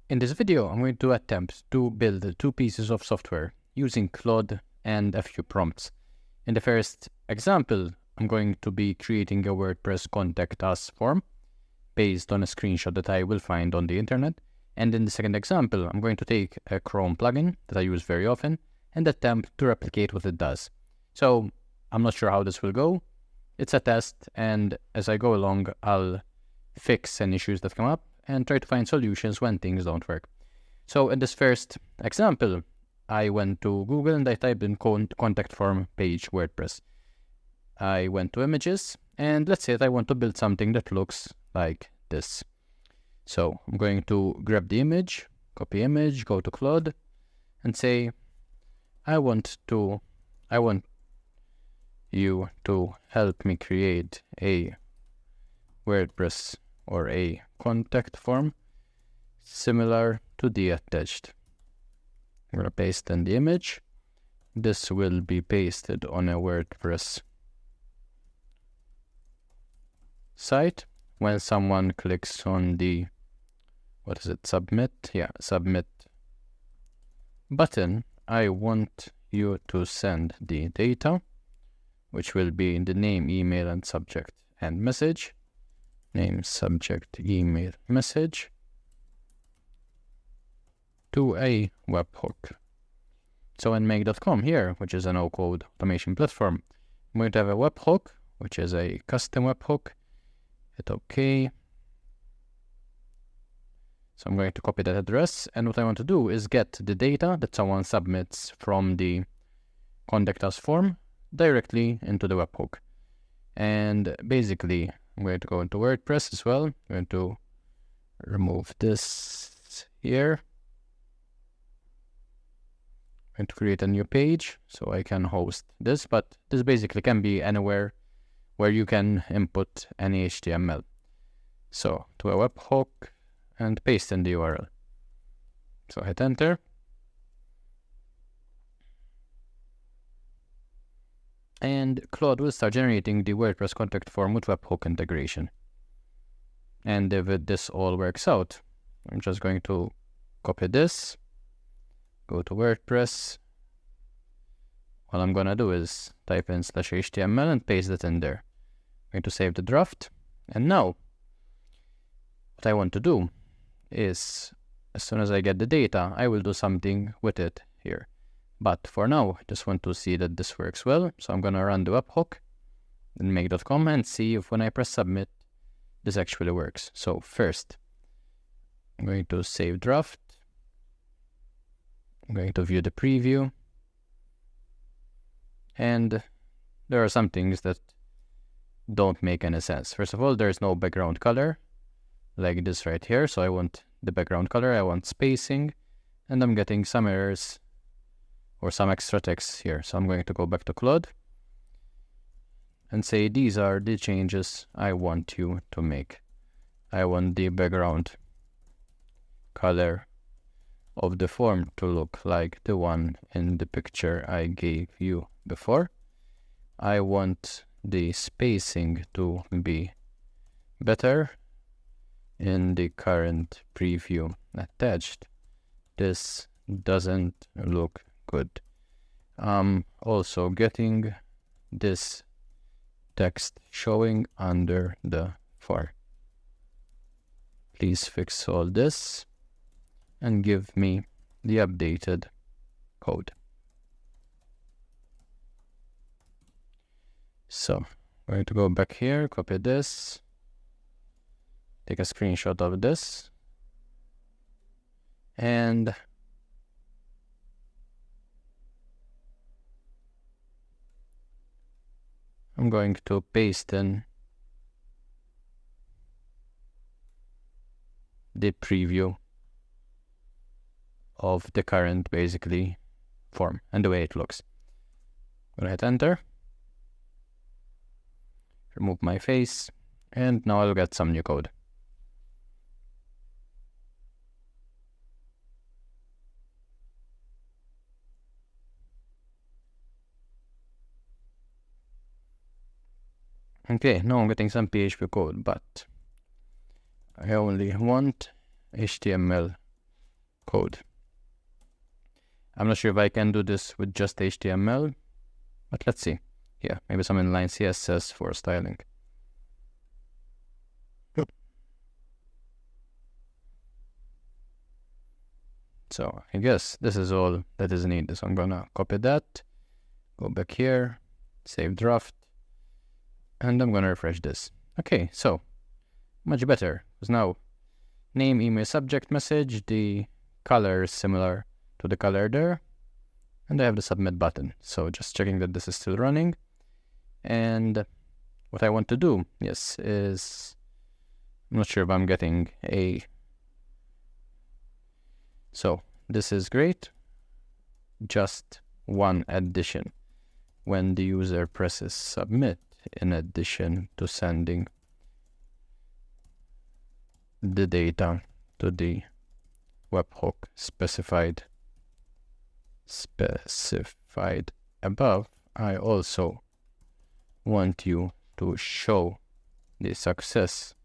In this video, I'm going to attempt to build two pieces of software using Claude and a few prompts. In the first example, I'm going to be creating a WordPress contact us form based on a screenshot that I will find on the internet. And in the second example, I'm going to take a Chrome plugin that I use very often and attempt to replicate what it does. So I'm not sure how this will go. It's a test, and as I go along, I'll fix any issues that come up and try to find solutions when things don't work. So in this first example, I went to Google and I typed in contact form page WordPress. I went to images, and let's say that I want to build something that looks like this. So I'm going to grab the image, copy image, go to Claude, and say, I want you to help me create a WordPress or a contact form similar to the attached. I'm going to paste in the image. This will be pasted on a WordPress site. When someone clicks on the, submit? Yeah, submit button, I want you to send the data, which will be in the name, email, and subject and message. Name, subject, email, message to a webhook. So in make.com here, which is a no-code automation platform, I'm going to have a webhook, which is a custom webhook. Hit OK. So I'm going to copy that address, and what I want to do is get the data that someone submits from the contact us form directly into the webhook. And basically, I'm going to go into WordPress as well. I'm going to remove this here. I'm going to create a new page so I can host this, but this basically can be anywhere where you can input any HTML. So to a webhook and paste in the URL. So hit enter. And Claude will start generating the WordPress contact form with webhook integration. And if this all works out, I'm just going to copy this, go to WordPress. What I'm going to do is type in /HTML and paste it in there. I'm going to save the draft. And now, what I want to do is, as soon as I get the data, I will do something with it here. But for now, I just want to see that this works well. So I'm going to run the webhook in make.com and see if when I press submit, this actually works. So first, I'm going to save draft. I'm going to view the preview. And there are some things that don't make any sense. First of all, there's no background color like this right here. So I want the background color. I want spacing. And I'm getting some errors or some extra text here. So I'm going to go back to Claude and say, these are the changes I want you to make. I want the background color of the form to look like the one in the picture I gave you before. I want the spacing to be better in the current preview attached. This doesn't look good. Also getting this text showing under the form. Please fix all this and give me the updated code. So I'm going to go back here, copy this, take a screenshot of this, and I'm going to paste in the preview of the current, basically, form and the way it looks. I'm going to hit enter, remove my face, and now I'll get some new code. Okay, now I'm getting some PHP code, but I only want HTML code. I'm not sure if I can do this with just HTML, but let's see. Yeah, maybe some inline CSS for styling. So I guess this is all that is needed. So I'm gonna copy that, go back here, save draft, and I'm gonna refresh this. Okay, so much better, because now name, email, subject, message, the color is similar to the color there, and I have the submit button. So just checking that this is still running. And what I want to do, yes, is, I'm not sure if I'm getting a, so this is great. Just one addition. When the user presses submit, in addition to sending the data to the webhook specified above, I also want you to show the success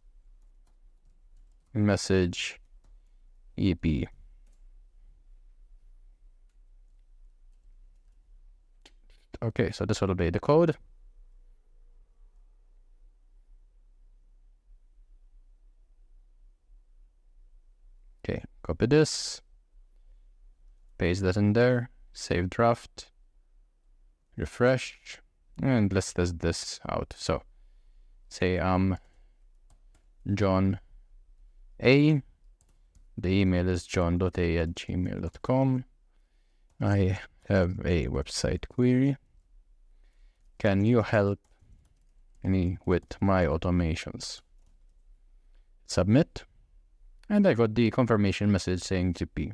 message EP. Okay, so this will be the code. Okay, copy this, paste that in there, save draft, refresh, and let's test this out. So say I'm John A. The email is john.a@gmail.com. I have a website query. Can you help me with my automations? Submit. And I got the confirmation message saying GP.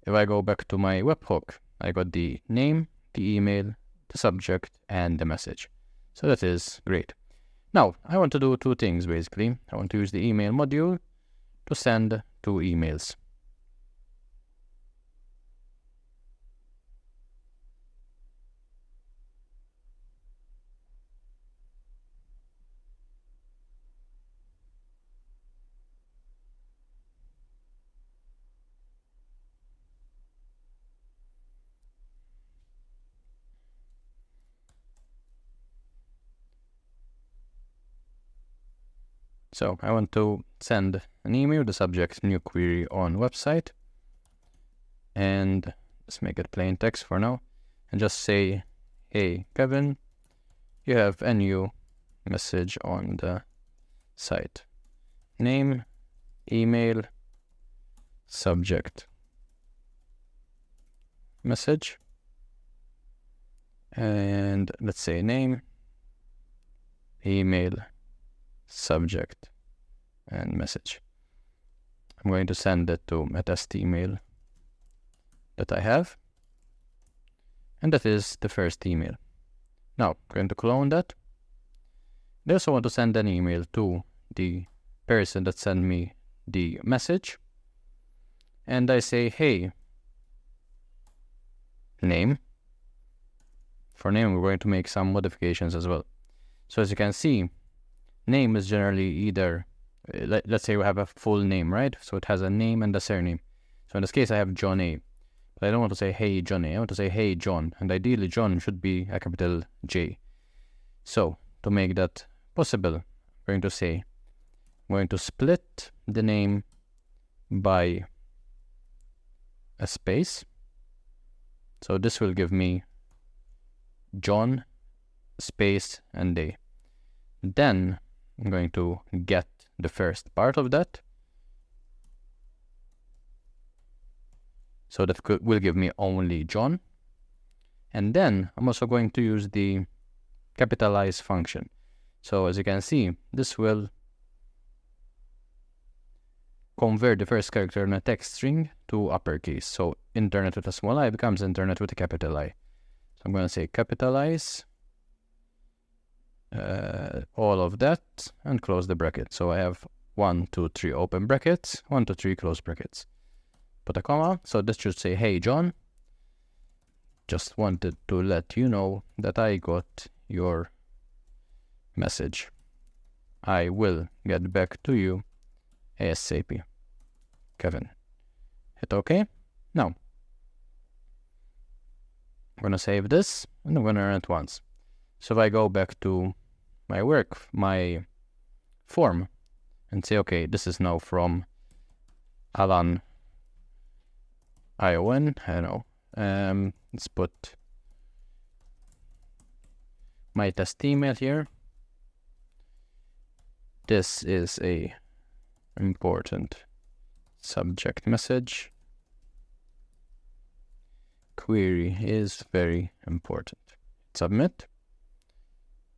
If I go back to my webhook, I got the name, the email, the subject, and the message. So that is great. Now, I want to do two things basically. I want to use the email module to send two emails. So I want to send an email, the subject new query on website, and let's make it plain text for now, and just say, hey Kevin, you have a new message on the site. Name, email, subject, message, and let's say name, email, subject, and message. I'm going to send it to a test email that I have, and that is the first email. Now I'm going to clone that. I also want to send an email to the person that sent me the message, and I say, hey, name. For name, we're going to make some modifications as well. So as you can see, name is generally either, let's say we have a full name, right? So it has a name and a surname. So in this case, I have John A. But I don't want to say, hey, John A. I want to say, hey, John. And ideally, John should be a capital J. So to make that possible, I'm going to say, I'm going to split the name by a space. So this will give me John, space, and A. Then I'm going to get the first part of that. So that will give me only John. And then I'm also going to use the capitalize function. So as you can see, this will convert the first character in a text string to uppercase. So internet with a small I becomes internet with a capital I. So I'm going to say capitalize all of that and close the bracket. So I have 1, 2, 3 open brackets, 1, 2, 3 close brackets. Put a comma, so this should say, hey John, just wanted to let you know that I got your message. I will get back to you ASAP. Kevin. Hit Hit OK. Now, I'm going to save this, and I'm going to run it once. So if I go back to my form, and say, okay, this is now from Alan ION, I don't know. Let's put my test email here. This is a important subject message. Query is very important. Submit.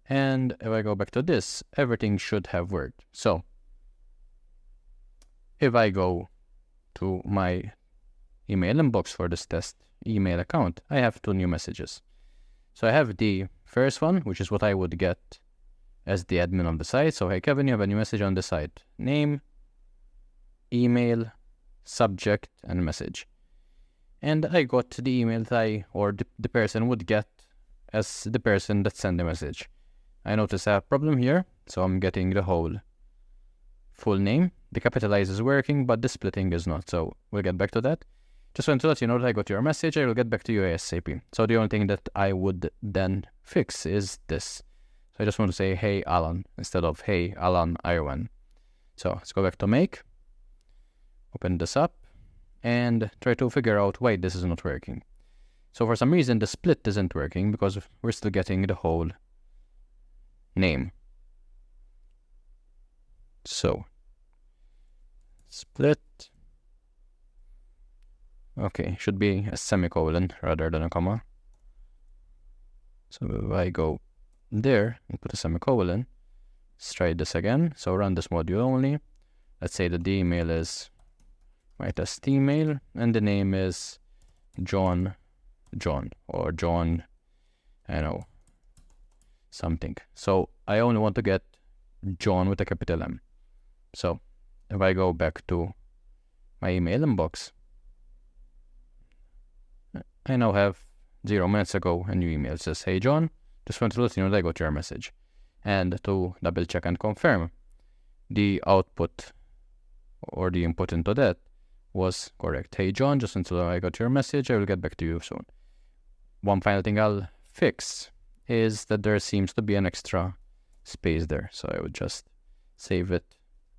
And if I go back to this, everything should have worked. So if I go to my email inbox for this test email account, I have 2 new messages. So I have the first one, which is what I would get as the admin on the site. So, hey, Kevin, you have a new message on the site. Name, email, subject, and message. And I got the email that the person would get as the person that sent the message. I notice a problem here, so I'm getting the whole full name. The capitalize is working, but the splitting is not. So we'll get back to that. Just want to let you know that I got your message. I will get back to you ASAP. So the only thing that I would then fix is this. So I just want to say, hey, Alan, instead of, hey, Alan, ION. So let's go back to make. Open this up and try to figure out why this is not working. So for some reason, the split isn't working because we're still getting the whole name. So split. Okay, should be a semicolon rather than a comma. So if I go there and put a semicolon, let's try this again. So run this module only. Let's say that the email is my test email and the name is John, or John, I don't know, something. So I only want to get John with a capital M. So if I go back to my email inbox, I now have 0 minutes ago a new email. It says, hey John, just want to let you know that I got your message. And to double check and confirm, the output or the input into that was correct. Hey John, just until I got your message, I will get back to you soon. One final thing I'll fix is that there seems to be an extra space there. So I would just save it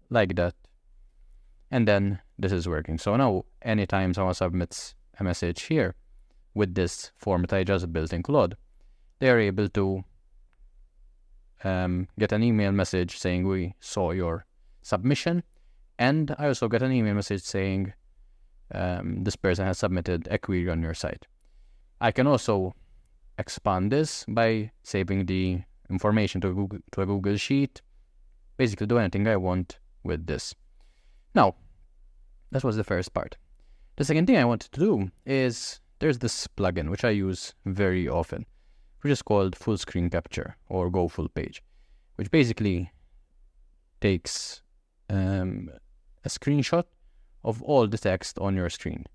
like that. And then this is working. So now anytime someone submits a message here with this format I just built in Claude, they are able to get an email message saying we saw your submission. And I also get an email message saying this person has submitted a query on your site. I can also expand this by saving the information to a Google Sheet. Basically do anything I want with this. Now, that was the first part. The second thing I wanted to do is there's this plugin which I use very often, which is called Full Screen Capture or Go Full Page, which basically takes a screenshot of all the text on your screen.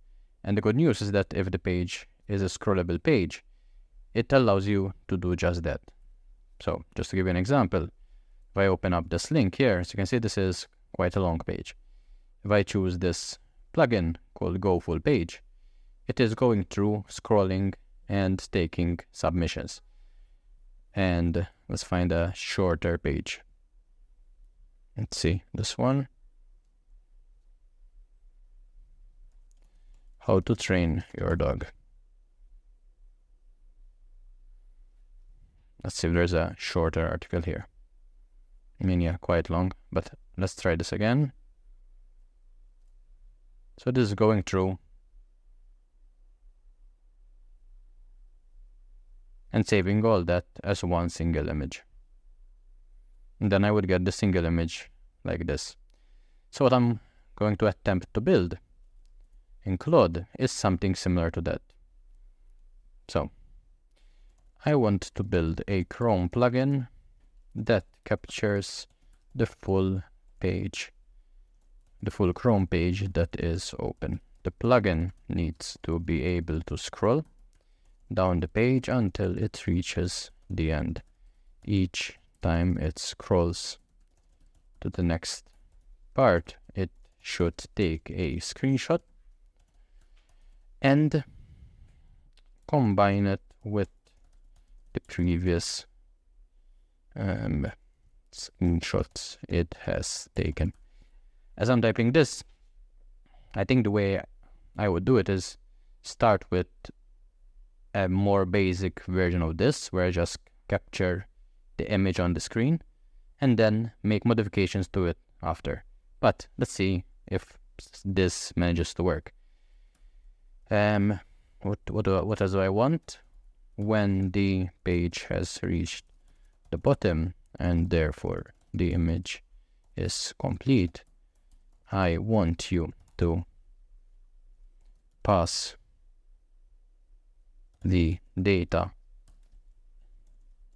And the good news is that if the page is a scrollable page, it allows you to do just that. So just to give you an example, if I open up this link here, as you can see, this is quite a long page. If I choose this plugin called Go Full Page, it is going through, scrolling, and taking submissions. And let's find a shorter page. Let's see, this one. How to train your dog. Let's see if there's a shorter article here. I mean, yeah, quite long, but let's try this again. So this is going through and saving all that as one single image. And then I would get the single image like this. So what I'm going to attempt to build in Claude is something similar to that. So I want to build a Chrome plugin that captures the full page, the full Chrome page that is open. The plugin needs to be able to scroll down the page until it reaches the end. Each time it scrolls to the next part, it should take a screenshot and combine it with the previous screenshots it has taken. As I'm typing this, I think the way I would do it is start with a more basic version of this, where I just capture the image on the screen and then make modifications to it after. But let's see if this manages to work. What do I want? When the page has reached the bottom and therefore the image is complete, I want you to pass the data,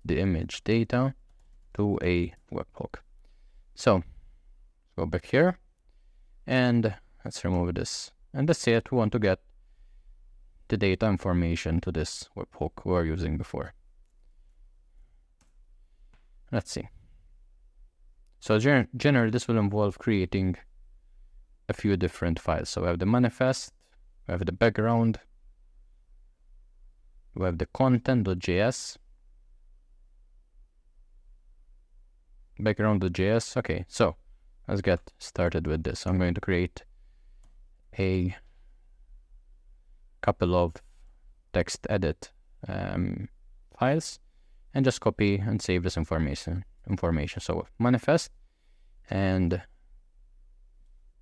the image data, to a webhook. So go back here and let's remove this. And let's say that we want to get the data information to this webhook we were using before. Let's see. So generally this will involve creating a few different files. So we have the manifest, we have the background, we have the content.js, background.js. Okay, so let's get started with this. I'm going to create a couple of text edit files and just copy and save this information. So manifest, and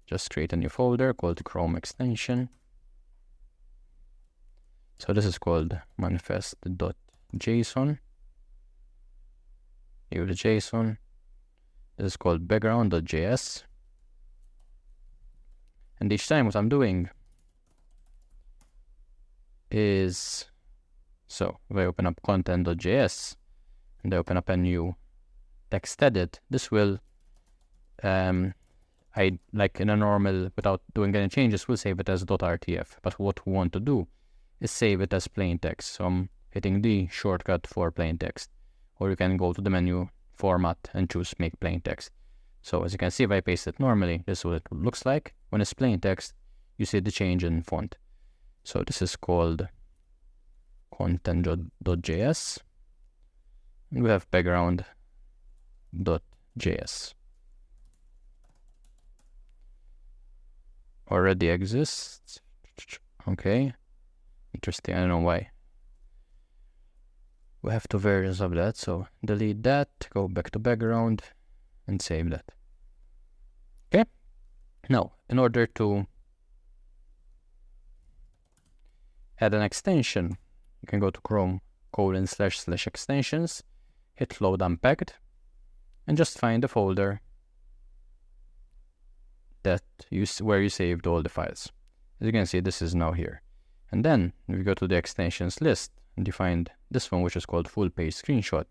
just create a new folder called Chrome extension. So this is called manifest.json. New the JSON. This is called background.js. And each time what I'm doing is, so if I open up content.js and I open up a new text edit, this will, I like in a normal, without doing any changes, will save it as .rtf. But what we want to do is save it as plain text. So I'm hitting the shortcut for plain text, or you can go to the menu format and choose make plain text. So as you can see, if I paste it normally, this is what it looks like. When it's plain text, you see the change in font. So this is called content.js. And we have background.js. Already exists. Okay. Interesting. I don't know why. We have two versions of that. So delete that, go back to background and save that. Okay. Now, in order to add an extension, you can go to Chrome ://extensions, hit load unpacked, and just find the folder that where you saved all the files. As you can see, this is now here. And then if you go to the extensions list and you find this one, which is called full page screenshot,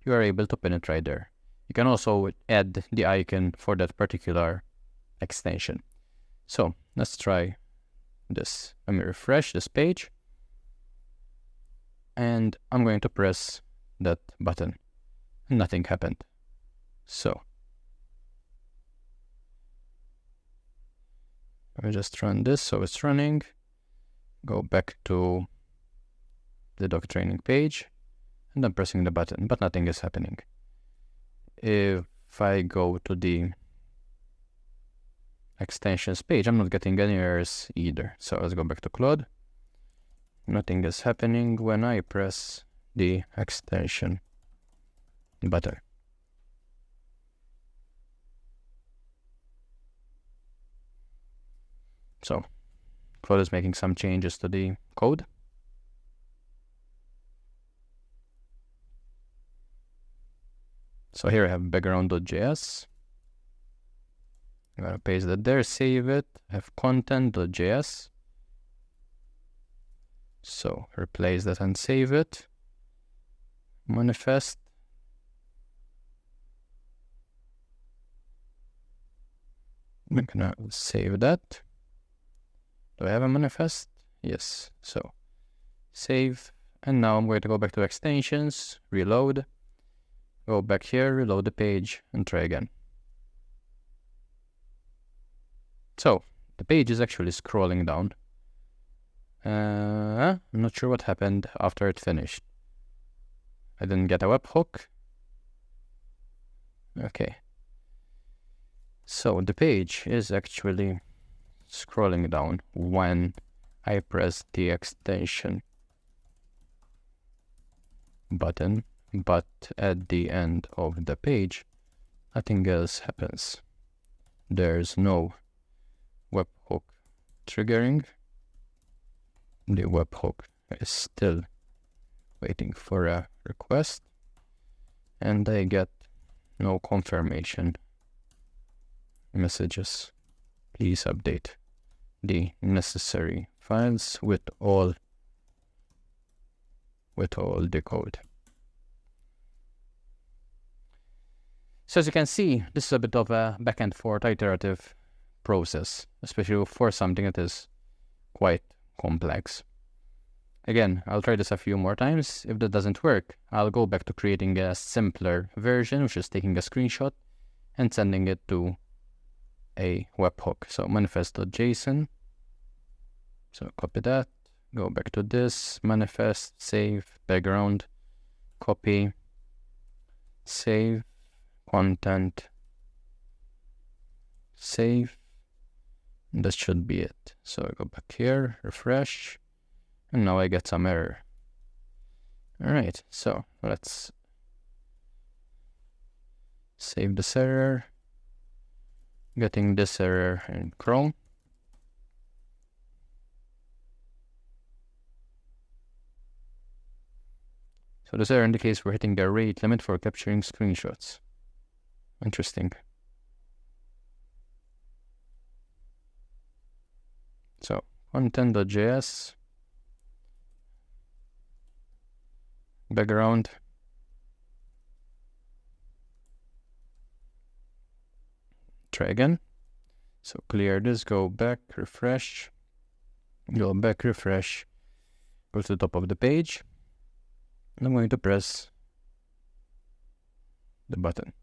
you are able to pin it right there. You can also add the icon for that particular extension. So let's try this. Let me refresh this page, and I'm going to press that button and nothing happened. So let me just run this. So it's running. Go back to the doc training page and I'm pressing the button, but nothing is happening. If I go to the extensions page, I'm not getting any errors either. So let's go back to Claude. Nothing is happening when I press the extension button. So Claude is making some changes to the code. So here I have background.js. I'm going to paste that there, save it. I have content.js. So replace that and save it. Manifest. I'm going to save that. Do I have a manifest? Yes. So save. And now I'm going to go back to extensions, reload. Go back here, reload the page, and try again. So the page is actually scrolling down. I'm not sure what happened after it finished. I didn't get a webhook. Okay. So the page is actually scrolling down when I press the extension button, but at the end of the page, nothing else happens. There's no webhook triggering. The webhook is still waiting for a request, and I get no confirmation messages. Please update the necessary files with all the code. So as you can see, this is a bit of a back and forth iterative process, especially for something that is quite complex. Again, I'll try this a few more times. If that doesn't work, I'll go back to creating a simpler version, which is taking a screenshot and sending it to a webhook. So manifest.json. So copy that, go back to this, manifest, save, background, copy, save, content, save. And that should be it. So I go back here, refresh, and now I get some error. All right, so let's save this error. Getting this error in Chrome. So this error indicates we're hitting the rate limit for capturing screenshots. Interesting. So content.js, background, try again. So clear this, go back, refresh, go back, refresh, go to the top of the page, and I'm going to press the button.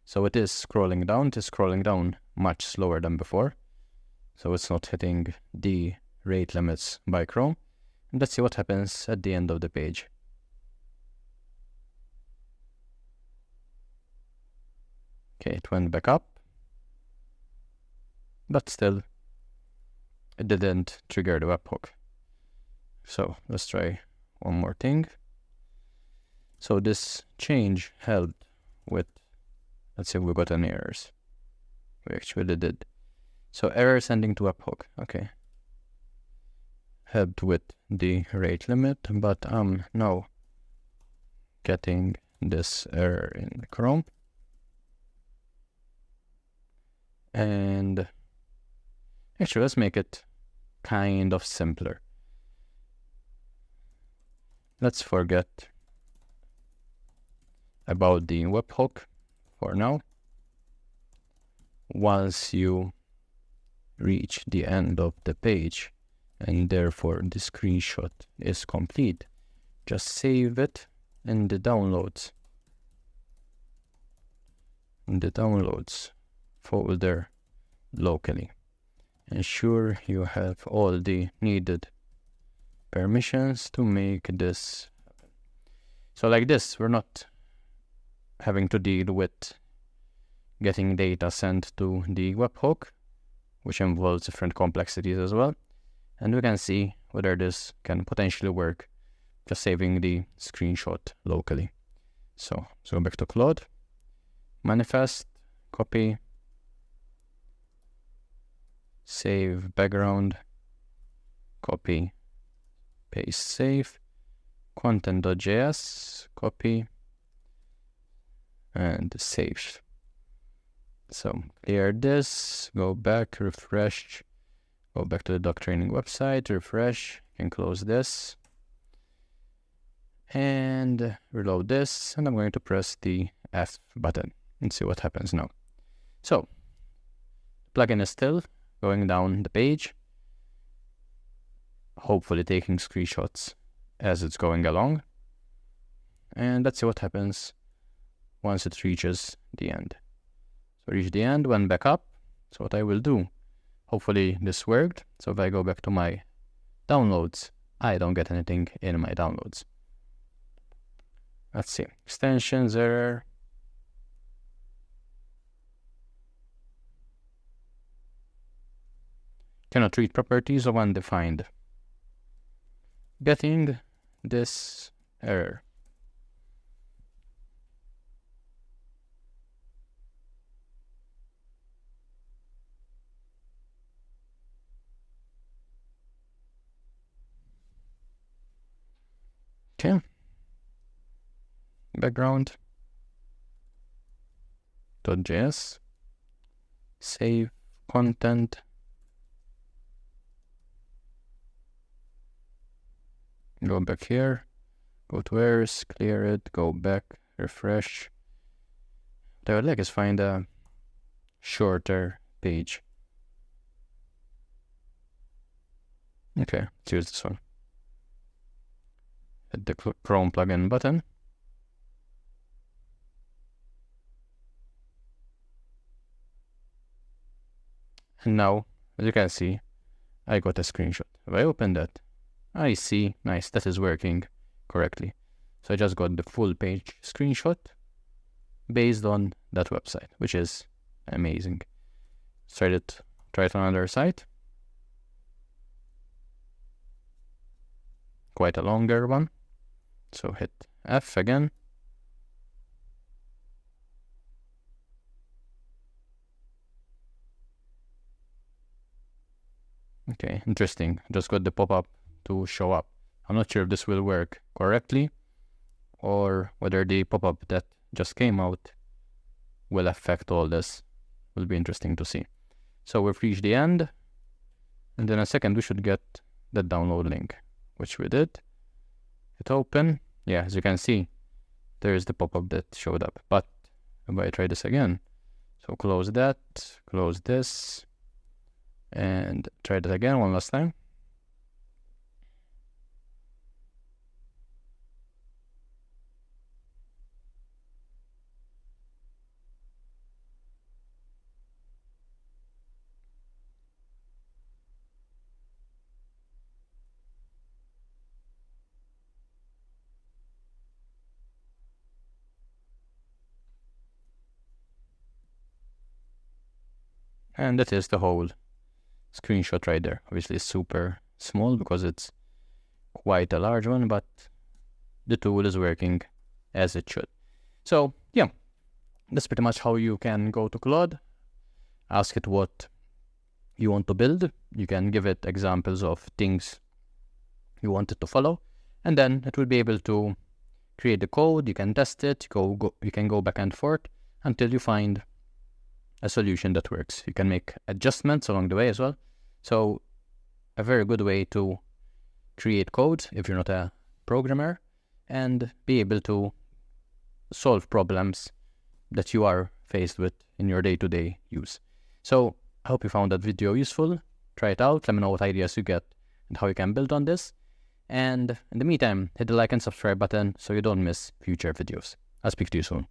So it is scrolling down. It is scrolling down much slower than before. So it's not hitting the rate limits by Chrome. And let's see what happens at the end of the page. Okay, it went back up. But still, it didn't trigger the webhook. So let's try one more thing. So this change helped with, let's see if we got any errors. We actually did. So error sending to webhook, okay. Helped with the rate limit, but I'm now getting this error in Chrome. And actually, let's make it kind of simpler. Let's forget about the webhook for now. Once you reach the end of the page and therefore the screenshot is complete, just save it in the downloads. In the downloads folder locally. Ensure you have all the needed permissions to make this happen. So like this, we're not having to deal with getting data sent to the webhook, which involves different complexities as well. And we can see whether this can potentially work just saving the screenshot locally. So let's go back to Claude, manifest, copy, save background, copy, paste, save, content.js, copy, and save. So clear this, go back, refresh, go back to the doc training website, refresh, can close this, and reload this, and I'm going to press the F button and see what happens now. So plugin is still going down the page, hopefully taking screenshots as it's going along, and let's see what happens once it reaches the end. So reach the end, went back up. So what I will do, hopefully this worked. So if I go back to my Downloads, I don't get anything in my downloads. Let's see, extensions, error. Cannot read properties of undefined. Getting this error. Okay. Background. .js. Save content. Go back here. Go to errors, clear it, go back, refresh. What I would like is find a shorter page. Okay, let's use this one. Hit the Chrome plugin button. And now, as you can see, I got a screenshot. If I open that, I see, nice, that is working correctly. So I just got the full page screenshot based on that website, which is amazing. Try it on another site. Quite a longer one. So hit F again. Okay, interesting. Just got the pop-up to show up. I'm not sure if this will work correctly or whether the pop-up that just came out will affect all this. Will be interesting to see. So we've reached the end, and in a second we should get the download link, which we did. Hit open. Yeah, as you can see, there's the pop-up that showed up. But if I try this again, so close that, close this, and try that again one last time. And that is the whole screenshot right there. Obviously it's super small because it's quite a large one, but the tool is working as it should. So yeah, that's pretty much how you can go to Claude, ask it what you want to build. You can give it examples of things you want it to follow, and then it will be able to create the code. You can test it, you can go back and forth until you find a solution that works. You can make adjustments along the way as well. So a very good way to create code if you're not a programmer and be able to solve problems that you are faced with in your day-to-day use. So I hope you found that video useful. Try it out. Let me know what ideas you get and how you can build on this. And in the meantime, hit the like and subscribe button so you don't miss future videos. I'll speak to you soon.